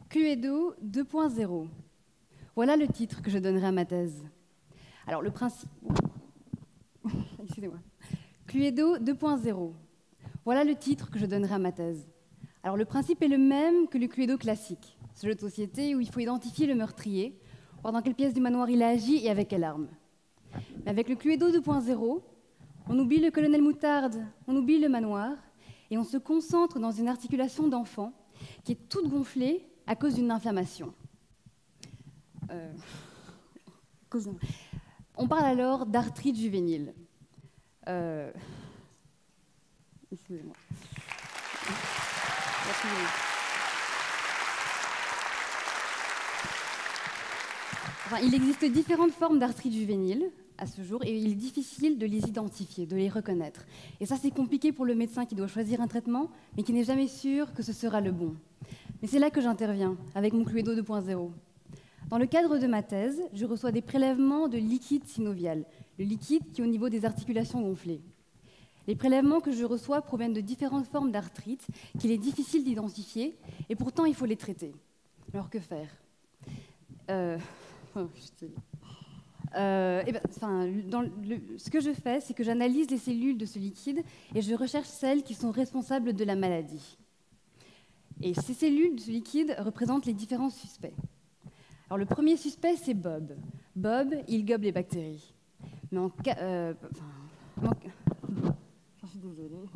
Cluedo 2.0. Voilà le titre que je donnerai à ma thèse. Alors le principe... Excusez-moi. Cluedo 2.0. Voilà le titre que je donnerai à ma thèse. Alors le principe est le même que le Cluedo classique, ce jeu de société où il faut identifier le meurtrier, voir dans quelle pièce du manoir il a agi et avec quelle arme. Mais avec le Cluedo 2.0, on oublie le colonel Moutarde, on oublie le manoir, et on se concentre dans une articulation d'enfant qui est toute gonflée à cause d'une inflammation. On parle alors d'arthrite juvénile. Excusez-moi. Enfin, il existe différentes formes d'arthrite juvénile à ce jour et il est difficile de les identifier, de les reconnaître. Et ça, c'est compliqué pour le médecin qui doit choisir un traitement, mais qui n'est jamais sûr que ce sera le bon. Mais c'est là que j'interviens, avec mon Cluedo 2.0. Dans le cadre de ma thèse, je reçois des prélèvements de liquide synovial, le liquide qui est au niveau des articulations gonflées. Les prélèvements que je reçois proviennent de différentes formes d'arthrite qu'il est difficile d'identifier, et pourtant il faut les traiter. Alors que faire Ce que je fais, c'est que j'analyse les cellules de ce liquide et je recherche celles qui sont responsables de la maladie. Et ces cellules de ce liquide représentent les différents suspects. Alors le premier suspect, c'est Bob. Bob, il gobe les bactéries. Mais je suis désolée.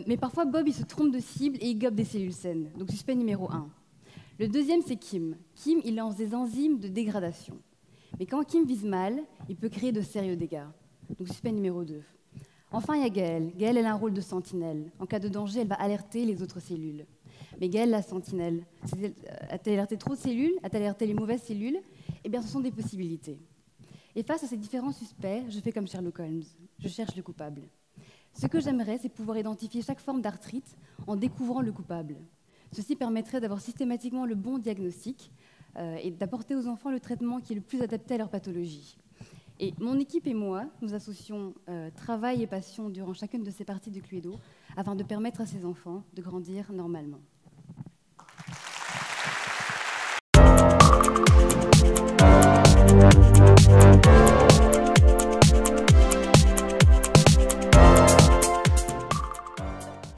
Mais parfois, Bob, il se trompe de cible et il gobe des cellules saines. Donc, suspect numéro 1. Le deuxième, c'est Kim. Kim, il lance des enzymes de dégradation. Mais quand Kim vise mal, il peut créer de sérieux dégâts. Donc, suspect numéro 2. Enfin, il y a Gaëlle. Gaëlle, elle a un rôle de sentinelle. En cas de danger, elle va alerter les autres cellules. Mais Gaëlle, la sentinelle, a-t-elle alerté trop de cellules? A-t-elle alerté les mauvaises cellules? Eh bien, ce sont des possibilités. Et face à ces différents suspects, je fais comme Sherlock Holmes. Je cherche le coupable. Ce que j'aimerais, c'est pouvoir identifier chaque forme d'arthrite en découvrant le coupable. Ceci permettrait d'avoir systématiquement le bon diagnostic et d'apporter aux enfants le traitement qui est le plus adapté à leur pathologie. Et mon équipe et moi, nous associons travail et passion durant chacune de ces parties de Cluedo afin de permettre à ces enfants de grandir normalement.